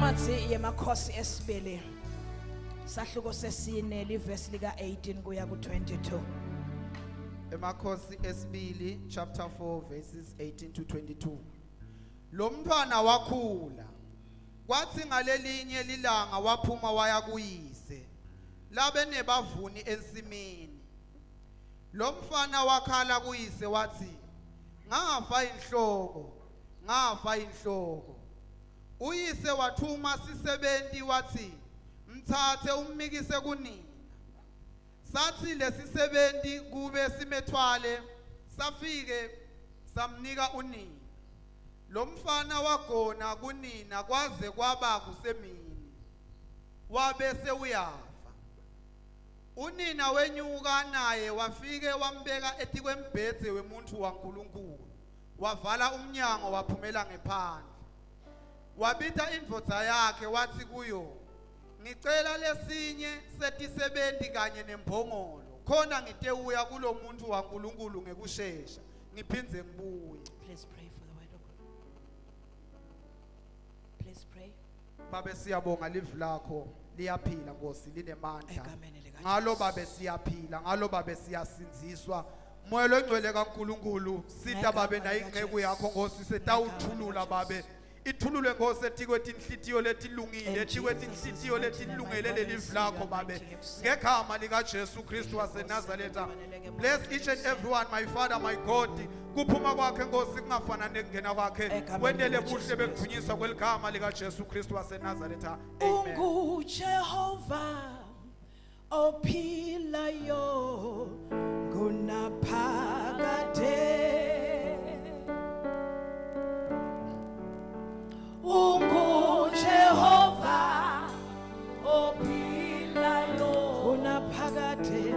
Incwadi yamakhosi esibili sahluko sesine livesi lika 18 kuya ku 22. Emakhosi esibili chapter 4 verses 18 to 22. Lo mntwana wakhula kwathi ngalelinye lilanga waphuma waya kuyise labe nebavuni ensimini. Lo mfana wakhala kuyise wathi ngafa inhloko. Uyise wathuma sisebenzi wathi mthathe ummikise kunina. Sathi lesisebenzi kube simethwale safike samnika unina. Lo mfana wagona kunina kwaze kwaba kusemini. Wabe sewuyafa. Unina wenyuka naye wafike wambeka etikwembhedze wemuntu waNkulunkulu. Wavala umnyango waphumela ngephandle. Wabita indvodza yakhe wathi kuyo ngicela lesinye setisebenzi kanye nembongolo khona ngitewuya kulo muntu waNkulunkulu ngekusheshsha ngiphindze ngibuye. Please pray for the word of God. Please pray. Babe siyabonga live lakho liyaphila Nkosi linemandla. Egameni lika Ngalo babe siyaphila ngalo babe siyasinziswa. Moya longcwele kaNkulunkulu sitha babe na inceku yakho Nkosi setawuthulula babe. Ithulule Nkosi etikwethi inhlitiyo letilungile etikwethi inhlitiyo letilungele lelive lakho babe ngegama lika Jesu Kristu waseNazaretha. Bless each and everyone my Father my God. Kuphuma kwakhe Nkosi kungafana nekungena kwakhe wendele buhle bekugcinyiswa kweligama lika Jesu Kristu waseNazaretha. Amen. UnguJehova ophilayo kunaphakade. UnguJehova ophilayo kunaphakade.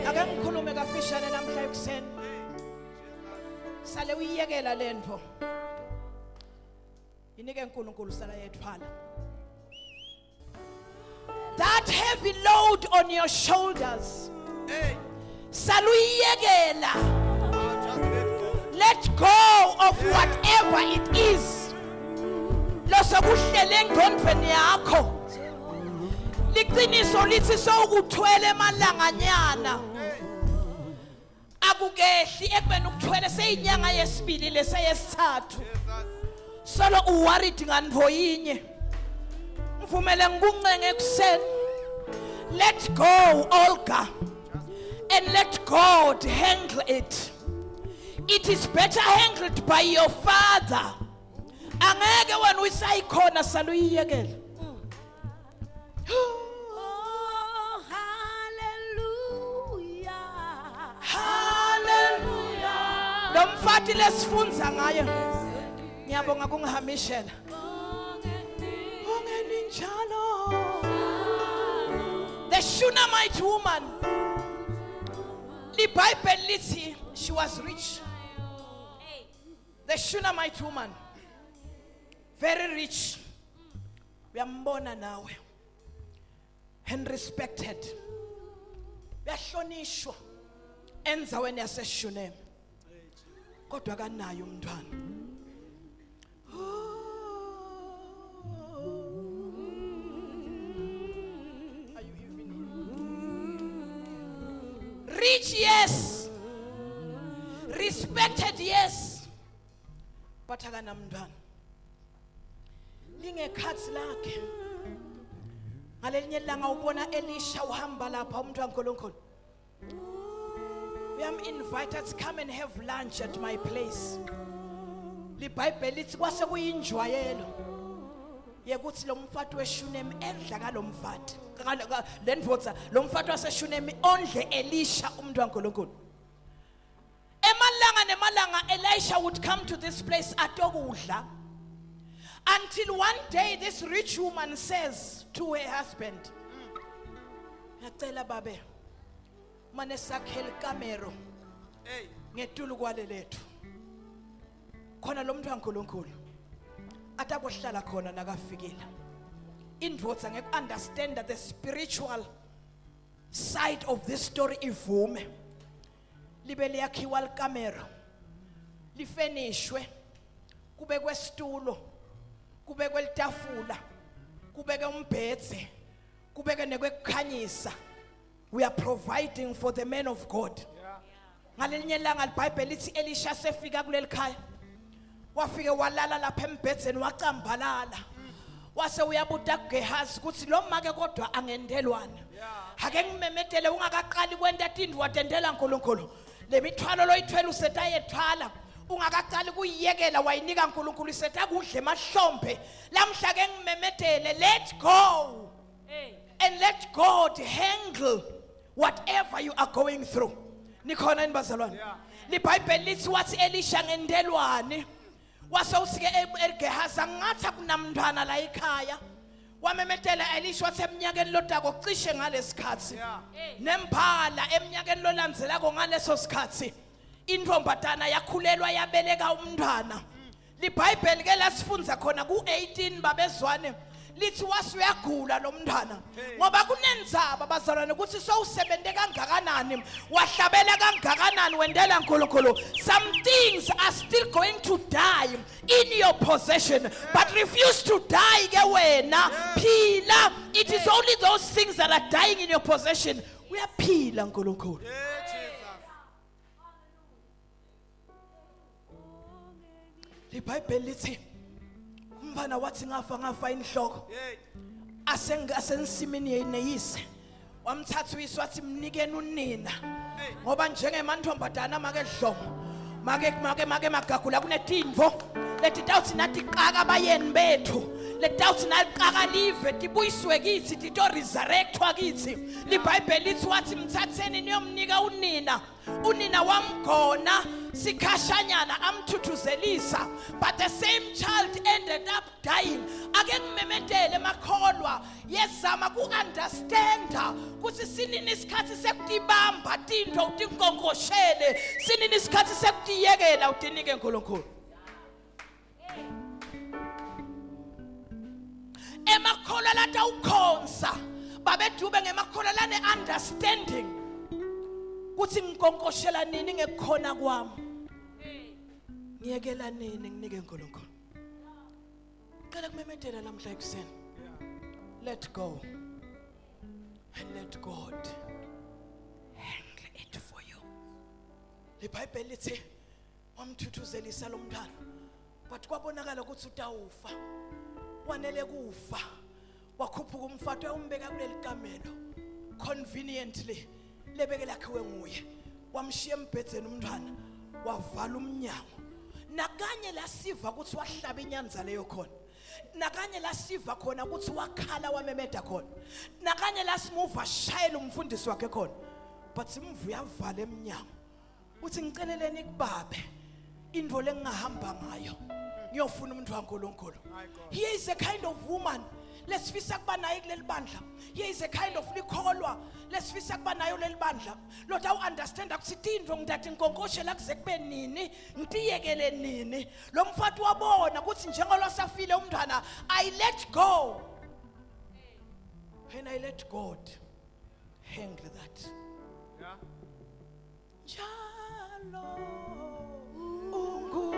Ake ngikhulume kafishane namhla ekuseni. Sale uyiyekela lento. Inike uNkulunkulu sala yethwala. That heavy load on your shoulders. Hey. Sale uyiyekela. Let go of whatever it is. Losokuhlele engqondweni yakho. Liqiniso lithi sowukuthwele emalanganyana. Akukehli ekubeni ukuthwele seyinyanga yesibili leseyesithathu. Solo uworried nganvo yinye. Ngivumele ngikuncenge ekuseni. Let go Olga and let God handle it. It is better handled by your father. Angeke wena uyisayikhona saluyiyekela. Oh hallelujah. Hallelujah. Lo mfati lesifunza ngayo. Ngiyabonga kungihamishela. Ungeni njalo. The Shunammite woman. The Bible lithi she was rich. The Shunammite woman, very rich. Uyambona nawe. And respected. Uyahlonishwa enzaweni yaseShunem. Kodwa kanayo umntwana. Are you even here? Rich, yes. Respected, yes. But akana mntwana. Lingekhathi lakhe. Ngalelinye ilanga ubona Elisha uhamba lapha umuntu waNkulunkulu. We am invited to come and have lunch at my place. LiBhayibheli lithi kwase kuyinjwayelo yekuthi lo mfati weShunem edla kalomfati. Lendvodza lo mfati waseShunem ondle Elisha umuntu waNkulunkulu. Emalanga nemalanga Elisha would come to this place atokudla. Until one day this rich woman says to her husband, ngicela babe mane sakhele ikamero ngetulu kwale lethu khona lo muntu waNkulunkulu atabohlala khona nakafikela. Indvodza ngeke understand that the spiritual side of this story ivume. Libe liyakhiwa likamero lifenishwe kube kwesitulo kubekwe litafula kubeke umbhedze kubeke nekwekukhanyisa. We are providing for the men of God. Ngalelinye ilanga iBhayibheli lithi Elisha sefika kuleli khaya wafike walala lapha embhedzeni wacambalala wase uyabuta kuGehazi ukuthi lo make kodwa angendelwana ake ngimemetele ungakaqali kwenta tindlu watendela uNkulunkulu le mithwalo loyithwele usetayethwala ungakaqali kuyiyekela wayinika uNkulunkulu isetha kudle emahlombe lamhla ke ngimemetele let go and let God handle whatever you are going through. Nikhona inibazalwane iBhayibheli lithi wathi Elisha ngendelwane wase usike eGehazi ngathi kunamntwana la ekhaya wamemetela Elisha wathi eminyakeni lodako cishe ngalesikhathi nemphala eminyakeni lolandzelako ngaleso sikhathi intombatana yakhulelwa yabeleka umntwana. iBhayibheli ke lasifunza khona ku18 babezwane lithi wasuyagula lo mntwana ngoba kunenzaba bazalwane ukuthi sowusebenze kangakanani wahlabela kangakanani wendela uNkulunkulu. Some things are still going to die in your possession but refuse to die ke wena phila. It is only those things that are dying in your possession. Uyaphila uNkulunkulu. iBhayibheli lithi umfana wathi ngafa inhloko asensimini neyise wamthatha uyise wathi mnikeni unina ngoba njengemantombazana make dlomo make magagula kunetindvo letitawuthi nathi qaka abayeni bethu letawuthi naliqaka live tibuyiswe kithi tito resurrectwa kithi. iBhayibheli lithi wathi mthatheni niyomnika unina wamgona sikhashanyana amthuthuzelisa but the same child ended up dying. Ake ngimemetele makholwa yezama ku-understanda ukuthi sinini isikhathi sekutibamba tinto utinkonkoshele sinini isikhathi sekutiyekela utinike uNkulunkulu. Emakholwa lata ukhonza babedube ngemakholwa lane understanding kuthi ngikonkoshela nini ngekukhona kwami ngiyekela nini nginike uNkulunkulu. Cela kumemetela namhla ekuseni let go and let God handle it for you. iBhayibheli lithi wamthuthuzelisa lo mntwana but kwabonakala ukuthi utawufa wanele kufa wakhuphuka umfato umbeka kuleli kamelo conveniently lebeke lakhiwe nguye wamshiya embhedzeni umntwana wavala umnyango. Nakanye lasiva ukuthi wahlaba inyanza leyo khona nakanye lasiva khona ukuthi wakhala wamemeda khona nakanye lasimuva shayela umfundisi wakhe khona but simvu yavala emnyango uthi ngiceleleni kubabe indvo lengahamba ngayo ngiyofuna umuntu waNkulunkulu. Here is a kind of woman lesifisa kuba nayo kuleli bandla. Here is a kind of likholwa lesifisa kuba nayo leli bandla lotha uunderstand ukuthi tindvo ngidathi nkonkoshela kuze kube nini ngitiyekele nini lo mfati wabona ukuthi njengolo safile umntwana I let go and I let God handle that. Njalo ungu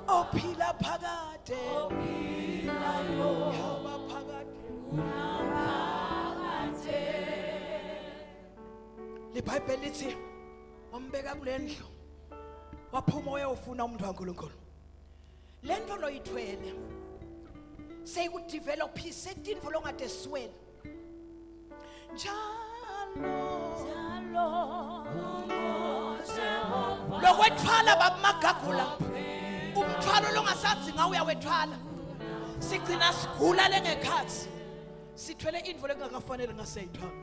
ophila phakade yaba phakade iBhayibheli lithi wambeka kulendlu waphuma uyofuna umuntu waNkulunkulu. Lento loyithwele seyikudevelop isetindvo longade swele njalo lokwethwala babamagagula umthwalo longasazi ngawe uyawethwala sigcina sigula lengekhathi sithwele indvo lengakafanele ngaseyithwala.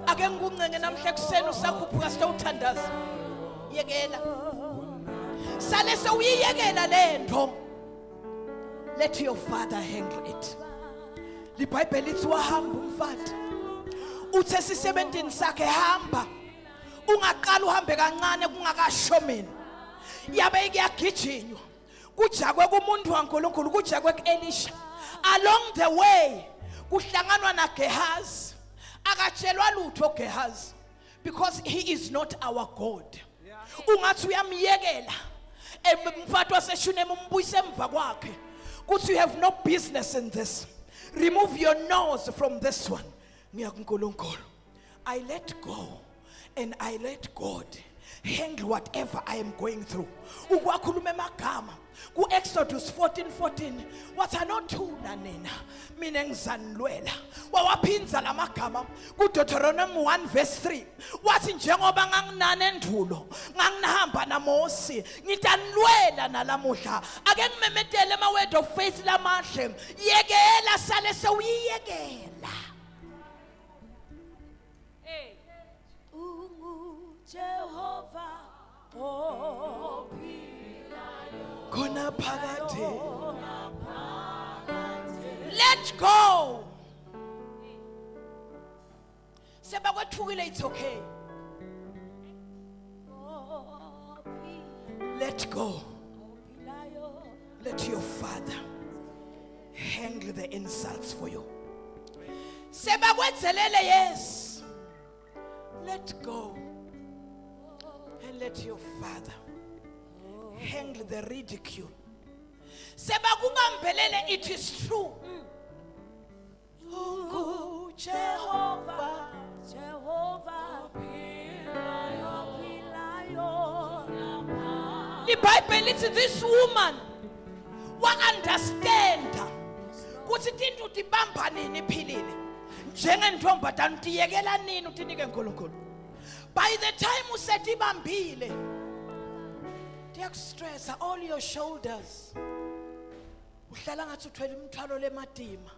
Ake ngikuncenga namhla ekuseni usakhuphuka sitawuthandaza yekela sale sewuyiyekela lento let your father handle it. iBhayibheli lithi wahamba umfati uthe sisebentini sakhe hamba ungaqala uhambe kancane kungakashomeni yabe kuyagijinywa kujakwe kumuntu waNkulunkulu kujakwe kuElisha. Along the way kuhlanganwa naGehazi akatshelwa lutho Gehazi because he is not our God. Ungathi uyamyekela Umfati waseShunem umbuyise emva kwakhe. Kuthi you have no business in this. Remove your nose from this one. Ngiyakunkulunkulu. I let go and I let God handle whatever I am going through. Ukwakhuluma emagama ku Exodus 14:14 wathi anothula nina mina ngizanilwela. Wawaphinza lamagama ku Deuteronomy 1:3 wathi njengoba nganginana endulo nganginahamba naMosi ngitanilwela nalamuhla ake ngimemetele ama word of faith lamahle yekela sale sewuyiyekela. Jehovah, oh, Khona phakade. Let go. Sebakwethukile, it's okay. Let go. Let your father handle the insults for you. Sebakwethelele, yes. Let go. And let your father handle the ridicule. Sebakubambelele, it is true. Oh, Jehovah, Jehovah, the Bible is this woman wa understand kuthi tinto tibamba nini philile njengentombatana tiyekela nini utinike uNkulunkulu. By the time usetibambile diyakustressa all your shoulders. Uhlala ngathi uthwele umthwalo lemadima.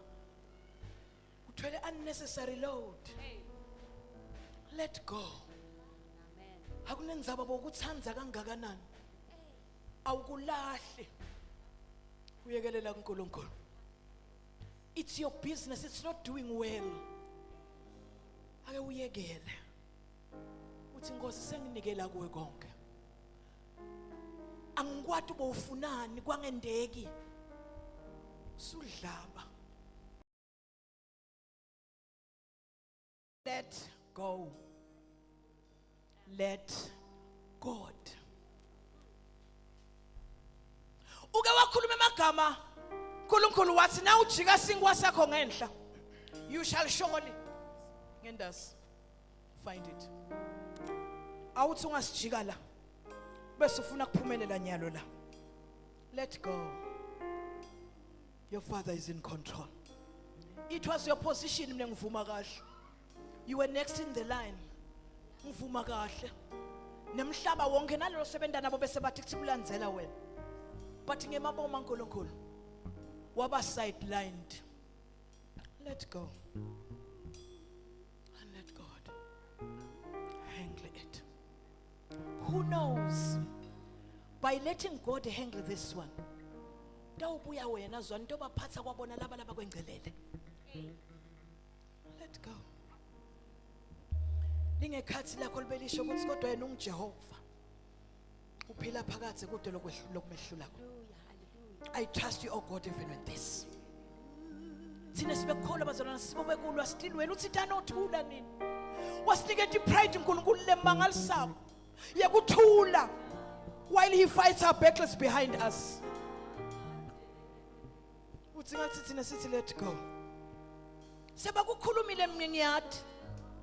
Uthwele unnecessary load. Let go. Akunenzaba bokuthanda kangakanani. Awukulahle. Uyekelela kuNkulunkulu. It's your business, it's not doing well. Ake uyekele. Uthi Nkosi senginikela kuwe konke. Angikwati bofunani kwangendeki. Sudlaba. Let go. Let God. Uke wakhuluma emagama uNkulunkulu wathi na ujika singwa sakho ngenhla. You shall surely ngendas find it. Awuthi ungasijika la bese ufuna kuphumelela nyalo la. Let go. Your father is in control. It was your position mina ngivuma kahle. You were next in the line. Ngivuma kahle. Nemhlaba wonke nalelo sebenta nabo bese bathi kusibulandzela wena. But ngemaboma uNkulunkulu waba sidelined. Let go. And let God handle it. Who knows? By letting God handle this one, dawubuya wena zwana into baphatha kwabona laba kwengcelele. Let go. Lingekhathi lakho libelisho ukuthi kodwa yena unguJehova. Uphila phakathi kude lokumehlula. I trust you, oh God, even with this. Thina sibekholwa bazalwana sibobekulwa still wena uthi tanothula nini? Wasiniketa pride uNkulunkulu lemangalisabo. Yakuthula while he fights our battles behind us. Uthi ngathi thina sithi let go. Sebakukhulumile mina ngiyathi